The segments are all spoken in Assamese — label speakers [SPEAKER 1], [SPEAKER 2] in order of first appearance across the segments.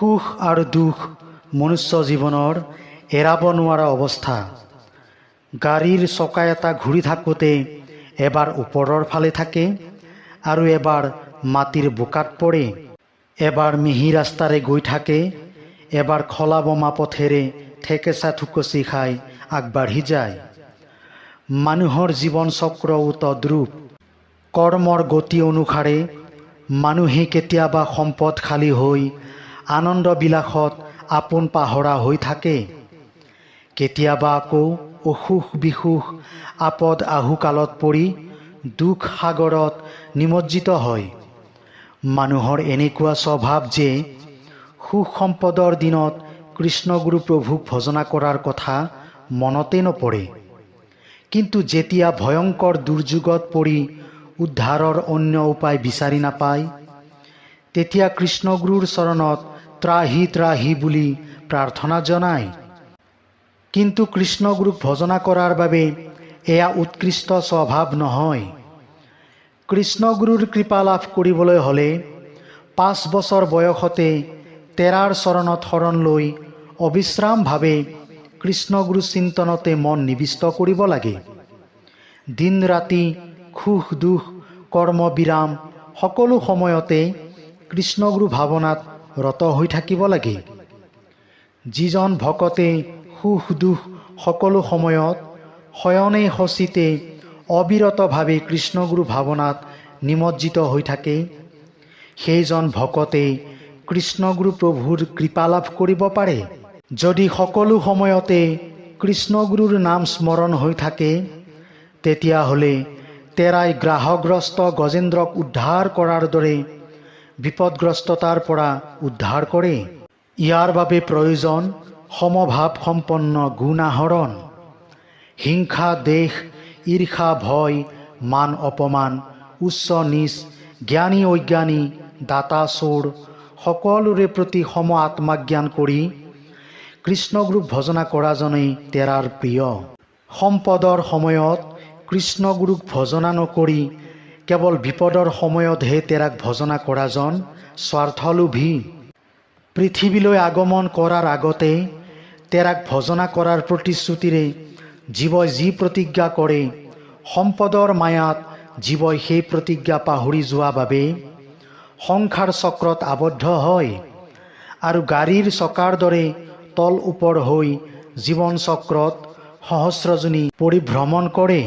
[SPEAKER 1] সুখ আৰু দুখ মনুষ্য জীৱনৰ এৰাব নোৱাৰা অৱস্থা। গাড়ীৰ চকা এটা ঘূৰি থাকোঁতে এবাৰ ওপৰৰ ফালে থাকে আৰু এবাৰ মাটিৰ বোকাত পৰে, এবাৰ মিহি ৰাস্তাৰে গৈ থাকে, এবাৰ খলা বমা পথেৰে ঠেকেচা থুকচি খাই আগবাঢ়ি যায়। মানুহৰ জীৱন চক্ৰও তদ্ৰূপ। কৰ্মৰ গতি অনুসাৰে মানুহে কেতিয়াবা সম্পদশালী হৈ আনন্দ বিলাসত আপোন পাহৰা হৈ থাকে, কেতিয়াবা আকৌ অসুখ বিসুখ আপদ আহুকালত পৰি দুখ সাগৰত নিমজ্জিত হয়। মানুহৰ এনেকুৱা স্বভাৱ যে সুখ সম্পদৰ দিনত কৃষ্ণগুৰু প্ৰভুক ভজনা কৰাৰ কথা মনতে নপৰে, কিন্তু যেতিয়া ভয়ংকৰ দুৰ্যোগত পৰি উদ্ধাৰৰ অন্য উপায় বিচাৰি নাপায়, তেতিয়া কৃষ্ণগুৰুৰ চৰণত ত্ৰাহি ত্ৰাহি বুলি প্ৰাৰ্থনা জনায়। কিন্তু কৃষ্ণগুৰুক ভজনা কৰাৰ বাবে এয়া উৎকৃষ্ট স্বভাৱ নহয়। কৃষ্ণগুৰুৰ কৃপা লাভ কৰিবলৈ হ'লে 5 বছৰ বয়সতে তেৰাৰ চৰণত শৰণ লৈ অবিশ্ৰামভাৱে কৃষ্ণগুৰু চিন্তনতে মন নিবিষ্ট কৰিব লাগে। দিন ৰাতি সুখ দুখ কৰ্ম বিৰাম সকলো সময়তে কৃষ্ণগুৰু ভাৱনাত ৰত হৈ থাকিব লাগে। যিজন ভকতে সুখ দুখ সকলো সময়ত শয়নে শচীতে অবিৰতভাৱে কৃষ্ণগুৰু ভাৱনাত নিমজ্জিত হৈ থাকে, সেইজন ভকতে কৃষ্ণগুৰু প্ৰভুৰ কৃপা লাভ কৰিব পাৰে। যদি সকলো সময়তে কৃষ্ণগুৰুৰ নাম স্মৰণ হৈ থাকে, তেতিয়াহ'লে তেৰাই গ্ৰাহগ্ৰস্ত গজেন্দ্ৰক উদ্ধাৰ কৰাৰ দৰে বিপদগ্ৰস্ততাৰ পৰা উদ্ধাৰ কৰে। ইয়াৰ বাবে প্ৰয়োজন সমভাৱ সম্পন্ন গুণ আহৰণ। হিংসা দেশ ঈৰ্ষা ভয় মান অপমান উচ্চ নীচ জ্ঞানী অজ্ঞানী দাতা চোৰ সকলোৰে প্ৰতি সম আত্মাজ্ঞান কৰি কৃষ্ণগুৰুক ভজনা কৰাজনেই তেৰাৰ প্ৰিয়। সম্পদৰ সময়ত কৃষ্ণগুৰুক ভজনা নকৰি কেৱল বিপদৰ সময়তহে তেৰাক ভজনা কৰাজন স্বাৰ্থলোভী। পৃথিৱীলৈ আগমন কৰাৰ আগতে তেৰাক ভজনা কৰাৰ প্ৰতিশ্ৰুতিৰে জীৱই যি প্ৰতিজ্ঞা কৰে, সম্পদৰ মায়াত জীৱই সেই প্ৰতিজ্ঞা পাহৰি যোৱা বাবে সংসাৰ চক্ৰত আবদ্ধ হয় আৰু গাড়ীৰ চকাৰ দৰে তল ওপৰ হৈ জীৱন চক্ৰত সহস্ৰজনী পৰিভ্ৰমণ কৰে।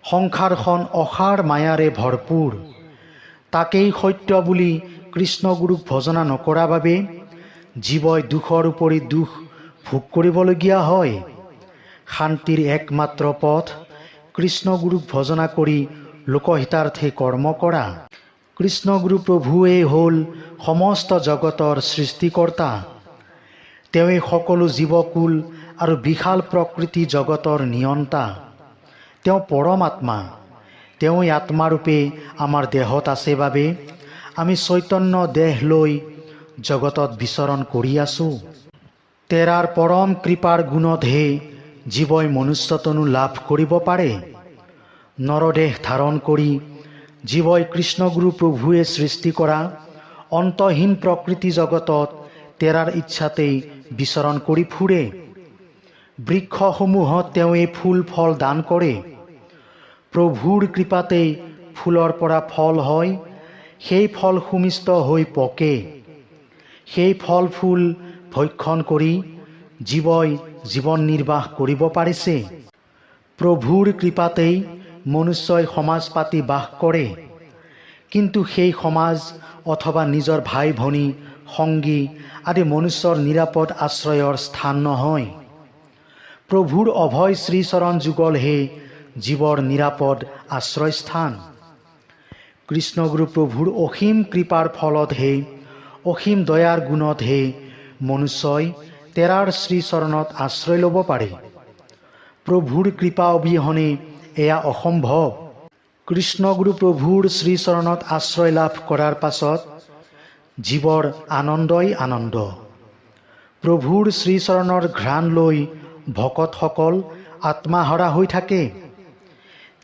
[SPEAKER 1] সংসাৰখন অসাৰ মায়াৰে ভৰপূৰ। তাকেই সত্য বুলি কৃষ্ণগুৰুক ভজনা নকৰা বাবে জীৱই দুখৰ উপৰি দুখ ভোগ কৰিবলগীয়া হয়। শান্তিৰ একমাত্ৰ পথ কৃষ্ণগুৰুক ভজনা কৰি লোকহিতাৰ্থে কৰ্ম কৰা। কৃষ্ণগুৰু প্ৰভুৱেই হ'ল সমস্ত জগতৰ সৃষ্টিকৰ্তা। তেওঁৱেই সকলো জীৱকুল আৰু বিশাল প্ৰকৃতি জগতৰ নিয়ন্তা। তেওঁ পৰমাত্মা। তেওঁৱেই আত্মাৰূপে আমাৰ দেহত আছে বাবে আমি চৈতন্য দেহ লৈ জগতত বিচৰণ কৰি আছোঁ। তেৰাৰ পৰম কৃপাৰ গুণতহে জীৱই মনুষ্যতনু লাভ কৰিব পাৰে। নৰদেহ ধাৰণ কৰি জীৱই কৃষ্ণগুৰু প্ৰভুৱে সৃষ্টি কৰা অন্তহীন প্ৰকৃতি জগতত তেৰাৰ ইচ্ছাতেই বিচৰণ কৰি ফুৰে। বৃক্ষসমূহত তেওঁৱেই ফুল ফল দান কৰে। প্ৰভুৰ কৃপাতেই ফুলৰ পৰা ফল হয়, সেই ফল সুমিষ্ট হৈ পকে। সেই ফল ফুল ভক্ষণ কৰি জীৱই জীৱন নিৰ্বাহ কৰিব পাৰিছে। প্ৰভুৰ কৃপাতেই মনুষ্যই সমাজ পাতি বাস কৰে, কিন্তু সেই সমাজ অথবা নিজৰ ভাই ভনী সংগী আদি মনুষ্যৰ নিৰাপদ আশ্ৰয়ৰ স্থান নহয়। প্ৰভুৰ অভয় শ্ৰীচৰণ যুগলহে জীৱৰ নিৰাপদ আশ্ৰয়স্থান। কৃষ্ণগুৰু প্ৰভুৰ অসীম কৃপাৰ ফলতহে অসীম দয়াৰ গুণতহে মনুষ্যই তেৰাৰ শ্ৰীচৰণত আশ্ৰয় ল'ব পাৰে। প্ৰভুৰ কৃপা অবিহনে এয়া অসম্ভৱ। কৃষ্ণগুৰু প্ৰভুৰ শ্ৰীচৰণত আশ্ৰয় লাভ কৰাৰ পাছত জীৱৰ আনন্দই আনন্দ। প্ৰভুৰ শ্ৰীচৰণৰ ঘ্ৰাণ লৈ ভকতসকল আত্মাহৰা হৈ থাকে।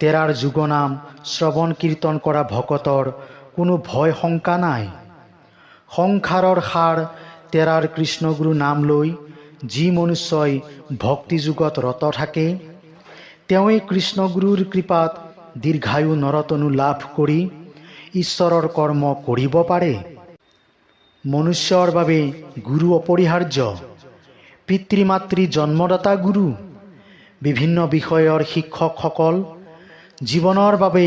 [SPEAKER 1] তেৰাৰ যুগনাম শ্ৰৱণ কীৰ্তন কৰা ভকতৰ কোনো ভয় শংকা নাই। সংসাৰৰ সাৰ তেৰাৰ কৃষ্ণগুৰু নাম লৈ যি মনুষ্যই ভক্তিযুগত ৰত থাকে তেওঁই কৃষ্ণগুৰুৰ কৃপাত দীৰ্ঘায়ু নৰতনু লাভ কৰি ঈশ্বৰৰ কৰ্ম কৰিব পাৰে। মনুষ্যৰ বাবে গুৰু অপৰিহাৰ্য। পিতৃ মাতৃ জন্মদাতা গুৰু, বিভিন্ন বিষয়ৰ শিক্ষকসকল, জীৱনৰ বাবে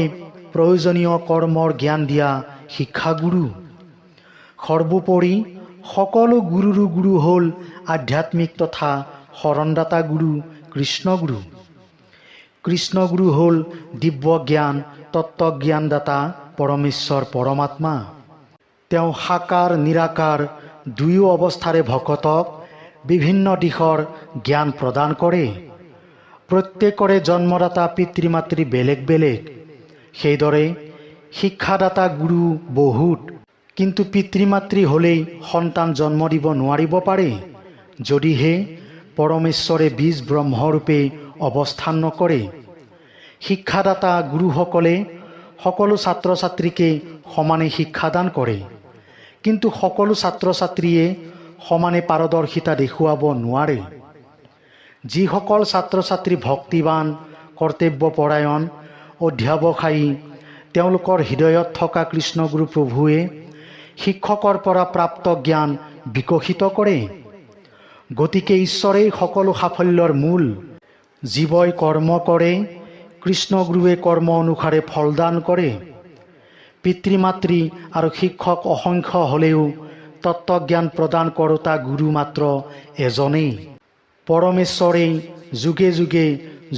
[SPEAKER 1] প্ৰয়োজনীয় কৰ্মৰ জ্ঞান দিয়া শিক্ষাগুৰু। সৰ্বোপৰি সকলো গুৰুৰো গুৰু হ'ল আধ্যাত্মিক তথা শৰণদাতা গুৰু কৃষ্ণগুৰু। কৃষ্ণগুৰু হ'ল দিব্য জ্ঞান তত্ত্বজ্ঞানদাতা পৰমেশ্বৰ পৰমাত্মা। তেওঁ সাকাৰ নিৰাকাৰ দুয়ো অৱস্থাৰে ভকতক বিভিন্ন দিশৰ জ্ঞান প্ৰদান কৰে। প্ৰত্যেকৰে জন্মদাতা পিতৃ মাতৃ বেলেগ বেলেগ। সেইদৰে শিক্ষাদাতা গুৰু বহুত, কিন্তু পিতৃ মাতৃ হ'লেই সন্তান জন্ম দিব নোৱাৰিব পাৰে যদিহে পৰমেশ্বৰে বীজ ব্ৰহ্মৰূপে অৱস্থান নকৰে। শিক্ষাদাতা গুৰুসকলে সকলো ছাত্ৰ ছাত্ৰীকে সমানে শিক্ষাদান কৰে, কিন্তু সকলো ছাত্ৰ ছাত্ৰীয়ে সমানে পাৰদৰ্শিতা দেখুৱাব নোৱাৰে। যিসকল ছাত্ৰ ছাত্ৰী ভক্তিবান, কৰ্তব্যপৰায়ণ, অধ্যাৱসায়ী, তেওঁলোকৰ হৃদয়ত থকা কৃষ্ণগুৰু প্ৰভুৱে শিক্ষকৰ পৰা প্ৰাপ্ত জ্ঞান বিকশিত কৰে। গতিকে ঈশ্বৰেই সকলো সাফল্যৰ মূল। জীৱই কৰ্ম কৰে, কৃষ্ণগুৰুৱে কৰ্ম অনুসাৰে ফলদান কৰে। পিতৃ মাতৃ আৰু শিক্ষক অসংখ্য হ'লেও তত্ত্বজ্ঞান প্ৰদান কৰোতা গুৰু মাত্ৰ এজনেই। পৰমেশ্বৰেই যুগে যুগে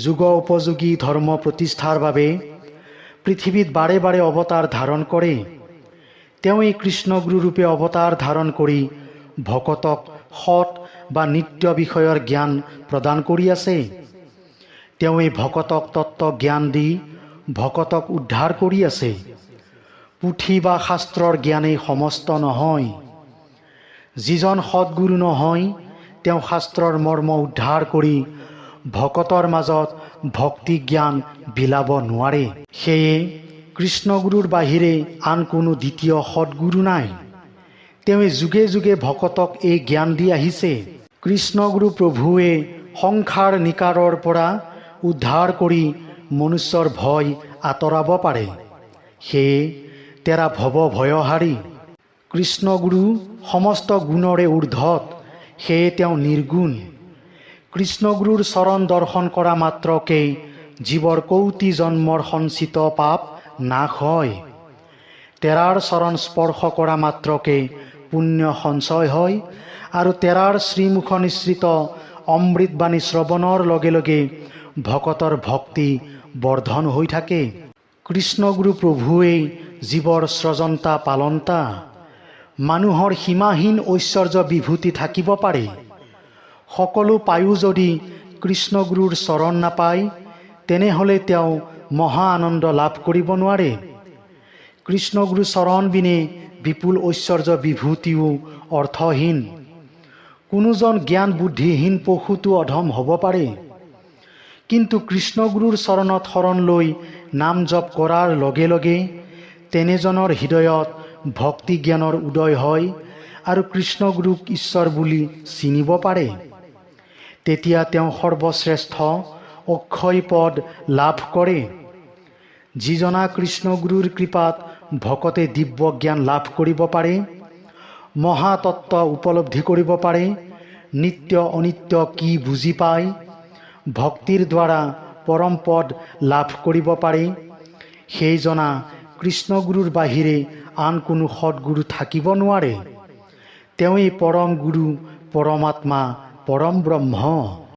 [SPEAKER 1] যুগ উপযোগী ধৰ্ম প্ৰতিষ্ঠাৰ বাবে পৃথিৱীত বাৰে বাৰে অৱতাৰ ধাৰণ কৰে। তেওঁ এই কৃষ্ণগুৰুৰূপে অৱতাৰ ধাৰণ কৰি ভকতক সৎ বা নিত্য বিষয়ৰ জ্ঞান প্ৰদান কৰি আছে। তেওঁ এই ভকতক তত্ত্ব জ্ঞান দি ভকতক উদ্ধাৰ কৰি আছে। পুথি বা শাস্ত্ৰৰ জ্ঞানেই সমস্ত নহয়। যিজন সৎগুৰু নহয় তেওঁ শাস্ত্ৰৰ মৰ্ম উদ্ধাৰ কৰি ভকতৰ মাজত ভক্তি জ্ঞান বিলাব নোৱাৰে। সেয়ে কৃষ্ণগুৰুৰ বাহিৰে আন কোনো দ্বিতীয় সৎগুৰু নাই। তেওঁ যুগে যুগে ভকতক এই জ্ঞান দি আহিছে। কৃষ্ণগুৰু প্ৰভুৱে সংসাৰ নিকাৰৰ পৰা উদ্ধাৰ কৰি মনুষ্যৰ ভয় আঁতৰাব পাৰে। সেয়ে তেৰা ভৱ ভয়হাৰী। কৃষ্ণগুৰু সমস্ত গুণৰে ঊৰ্ধত, সেয়ে তেওঁ নিৰ্গুণ। কৃষ্ণগুৰুৰ চৰণ দৰ্শন কৰা মাত্ৰকেই জীৱৰ কৌটি জন্মৰ সঞ্চিত পাপ নাশ হয়। তেৰাৰ চৰণ স্পৰ্শ কৰা মাত্ৰকে পুণ্য সঞ্চয় হয় আৰু তেৰাৰ শ্ৰীমুখ নিঃসৃত অমৃতবাণী শ্ৰৱণৰ লগে লগে ভকতৰ ভক্তি বৰ্ধন হৈ থাকে। কৃষ্ণগুৰু প্ৰভুৱেই জীৱৰ স্ৰজন্তা পালন্তা। মানুহৰ সীমাহীন ঐশ্বৰ্য বিভূতি থাকিব পাৰে, সকলো পায়ো যদি কৃষ্ণগুৰুৰ চৰণ নাপায় তেনেহ'লে তেওঁ মহা আনন্দ লাভ কৰিব নোৱাৰে। কৃষ্ণগুৰু চৰণ বিনে বিপুল ঐশ্বৰ্য বিভূতিও অৰ্থহীন। কোনোজন জ্ঞান বুদ্ধিহীন পশুটো অধম হ'ব পাৰে, কিন্তু কৃষ্ণগুৰুৰ চৰণত শৰণ লৈ নাম জপ কৰাৰ লগে লগে তেনেজনৰ হৃদয়ত ভক্তি জ্ঞানৰ উদয় হয় আৰু কৃষ্ণগুৰুক ঈশ্বৰ বুলি চিনিব পাৰে। তেতিয়া তেওঁ সৰ্বশ্ৰেষ্ঠ অক্ষয় পদ লাভ কৰে। যিজনা কৃষ্ণগুৰুৰ কৃপাত ভকতে দিব্য জ্ঞান লাভ কৰিব পাৰে, মহাতত্ত্ব উপলব্ধি কৰিব পাৰে, নিত্য অনিত্য কি বুজি পায়, ভক্তিৰ দ্বাৰা পৰম পদ লাভ কৰিব পাৰে, সেইজনা কৃষ্ণগুৰুৰ বাহিৰে আন কোনো সৎগুৰু থাকিব নোৱাৰে। তেওঁই পৰম গুৰু, পৰমাত্মা, পৰম ব্ৰহ্ম।